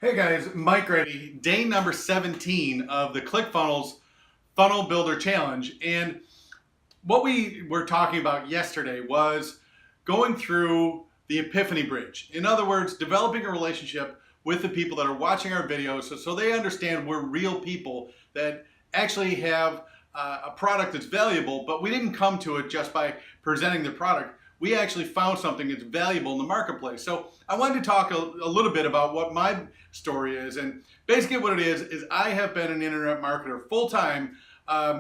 Hey guys, Mike Reddy, day number 17 of the ClickFunnels Funnel Builder Challenge. And what we were talking about yesterday was going through the Epiphany Bridge. In other words, developing a relationship with the people that are watching our videos so they understand we're real people that actually have a product that's valuable, but we didn't come to it just by presenting the product. We actually found something that's valuable in the marketplace. So I wanted to talk a little bit about what my story is. And basically what it is I have been an internet marketer full-time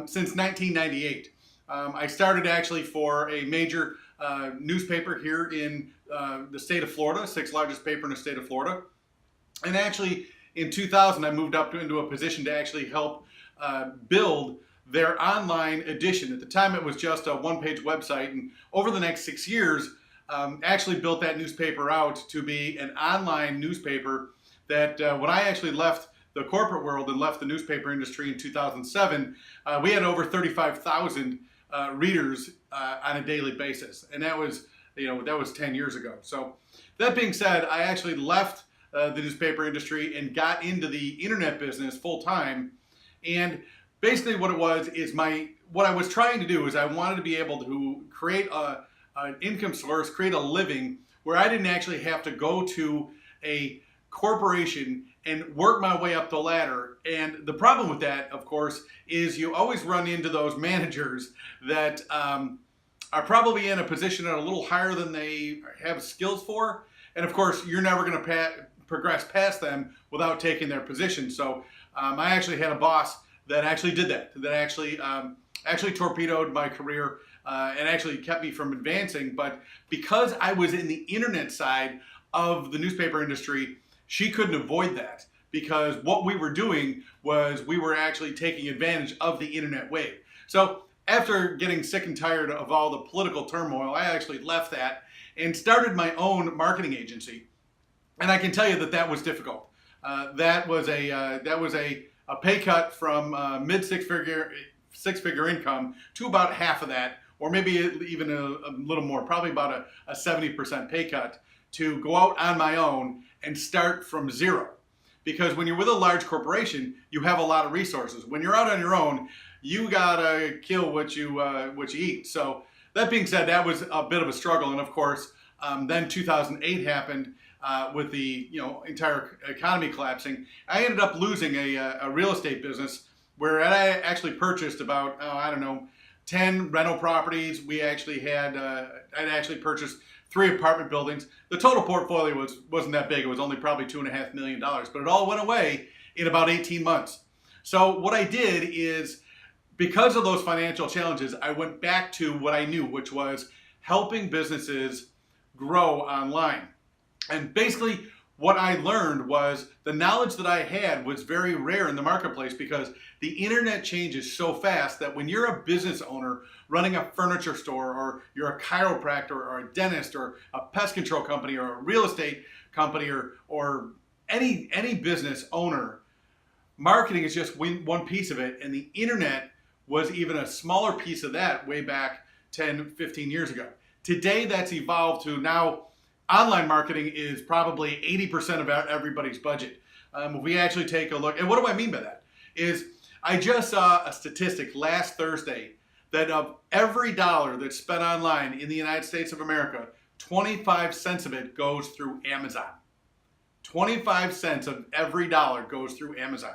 since 1998. I started actually for a major newspaper here in the state of Florida, sixth largest paper in the state of Florida. And actually in 2000, I moved up into a position to actually help build their online edition. At the time, it was just a one-page website. And over the next 6 years, actually built that newspaper out to be an online newspaper that when I actually left the corporate world and left the newspaper industry in 2007, we had over 35,000 readers on a daily basis. And that was, that was 10 years ago. So that being said, I actually left the newspaper industry and got into the internet business full time. And basically what it was is what I was trying to do is I wanted to be able to create an income source, create a living where I didn't actually have to go to a corporation and work my way up the ladder. And the problem with that, of course, is you always run into those managers that are probably in a position that are a little higher than they have skills for. And of course, you're never going to progress past them without taking their position. So I actually had a boss that actually did that actually torpedoed my career and actually kept me from advancing. But because I was in the internet side of the newspaper industry, she couldn't avoid that, because what we were doing was we were actually taking advantage of the internet wave. So after getting sick and tired of all the political turmoil, I actually left that and started my own marketing agency. And I can tell you that that was difficult. That was a pay cut from mid six figure income to about half of that, or maybe even a little more, probably about a 70% pay cut to go out on my own and start from zero. Because when you're with a large corporation, you have a lot of resources. When you're out on your own, you gotta kill what you eat. So that being said, that was a bit of a struggle. And of course, then 2008 happened with the entire economy collapsing. I ended up losing a real estate business where I actually purchased about 10 rental properties. We actually had I'd actually purchased 3 apartment buildings. The total portfolio wasn't that big. It was only probably $2.5 million, but it all went away in about 18 months. So what I did is, because of those financial challenges, I went back to what I knew, which was helping businesses grow online. And basically what I learned was the knowledge that I had was very rare in the marketplace, because the internet changes so fast that when you're a business owner running a furniture store, or you're a chiropractor or a dentist or a pest control company or a real estate company or any business owner, marketing is just one piece of it. And the internet was even a smaller piece of that way back 10, 15 years ago. Today that's evolved to now online marketing is probably 80% of everybody's budget. If we actually take a look, and what do I mean by that? Is I just saw a statistic last Thursday that of every dollar that's spent online in the United States of America, 25 cents of it goes through Amazon. 25 cents of every dollar goes through Amazon.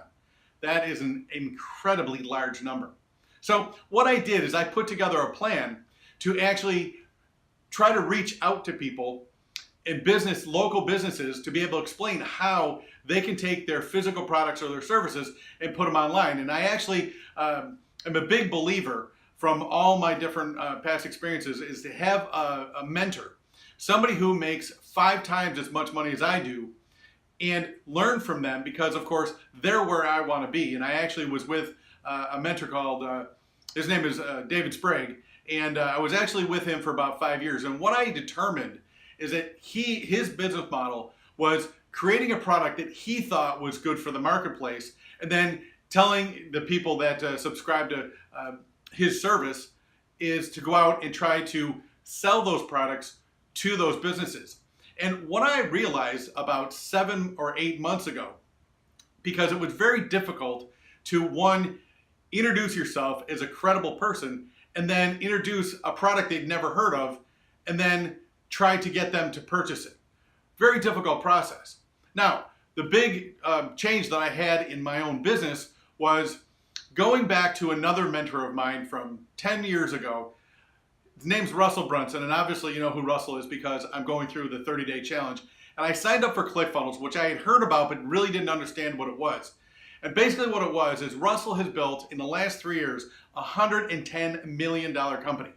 That is an incredibly large number. So what I did is I put together a plan to actually try to reach out to people in local businesses, to be able to explain how they can take their physical products or their services and put them online. And I actually am a big believer, from all my different past experiences, is to have a mentor, somebody who makes 5 times as much money as I do, and learn from them, because of course they're where I want to be. And I actually was with a mentor called, his name is David Sprague, and I was actually with him for about 5 years. And what I determined is that his business model was creating a product that he thought was good for the marketplace, and then telling the people that subscribe to his service is to go out and try to sell those products to those businesses. And what I realized about 7 or 8 months ago, because it was very difficult to, one, introduce yourself as a credible person, and then introduce a product they'd never heard of, and then try to get them to purchase it. Very difficult process. Now, the big change that I had in my own business was going back to another mentor of mine from 10 years ago. His name's Russell Brunson, and obviously you know who Russell is because I'm going through the 30-day challenge. And I signed up for ClickFunnels, which I had heard about but really didn't understand what it was. And basically what it was is Russell has built, in the last 3 years, a $110 million company.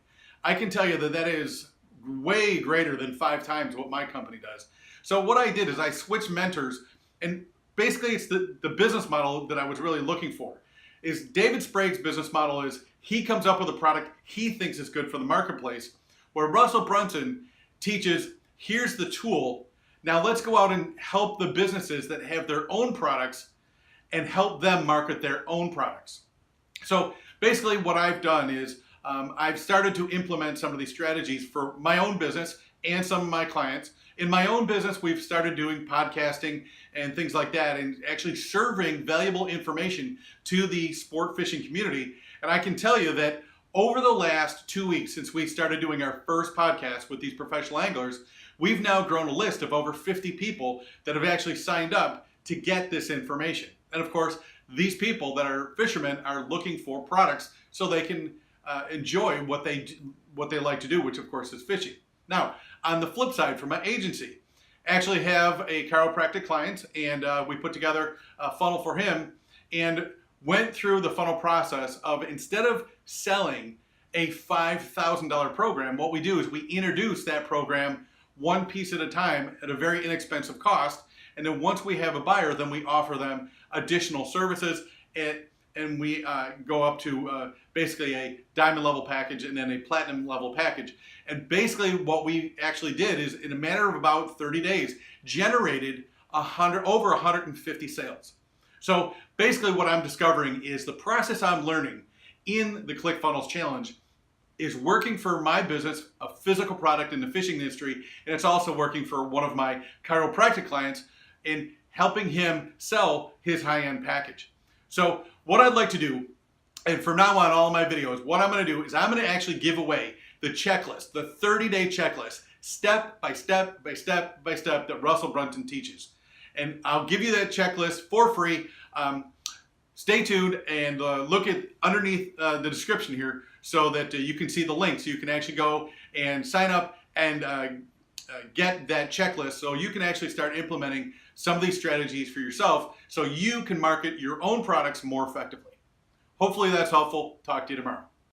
I can tell you that that is way greater than 5 times what my company does. So what I did is I switched mentors, and basically it's the business model that I was really looking for. Is David Sprague's business model is he comes up with a product he thinks is good for the marketplace, where Russell Brunson teaches, here's the tool, now let's go out and help the businesses that have their own products and help them market their own products. So basically what I've done is I've started to implement some of these strategies for my own business and some of my clients. In my own business, we've started doing podcasting and things like that, and actually serving valuable information to the sport fishing community. And I can tell you that over the last 2 weeks since we started doing our first podcast with these professional anglers, we've now grown a list of over 50 people that have actually signed up to get this information. And of course, these people that are fishermen are looking for products so they can enjoy what they like to do, which of course is fishing. Now, on the flip side, for my agency, I actually have a chiropractic client, and we put together a funnel for him and went through the funnel process of, instead of selling a $5,000 program, what we do is we introduce that program one piece at a time at a very inexpensive cost. And then once we have a buyer, then we offer them additional services, and we go up to basically a diamond level package and then a platinum level package. And basically what we actually did is, in a matter of about 30 days, generated over 150 sales. So basically what I'm discovering is the process I'm learning in the ClickFunnels Challenge is working for my business, a physical product in the fishing industry, and it's also working for one of my chiropractic clients in helping him sell his high-end package. So what I'd like to do, and from now on all of my videos, what I'm going to do is I'm going to actually give away the checklist, the 30-day checklist, step by step by step by step, that Russell Brunson teaches. And I'll give you that checklist for free. Stay tuned and look at underneath the description here so that you can see the link, so you can actually go and sign up and get that checklist, so you can actually start implementing some of these strategies for yourself so you can market your own products more effectively. Hopefully that's helpful. Talk to you tomorrow.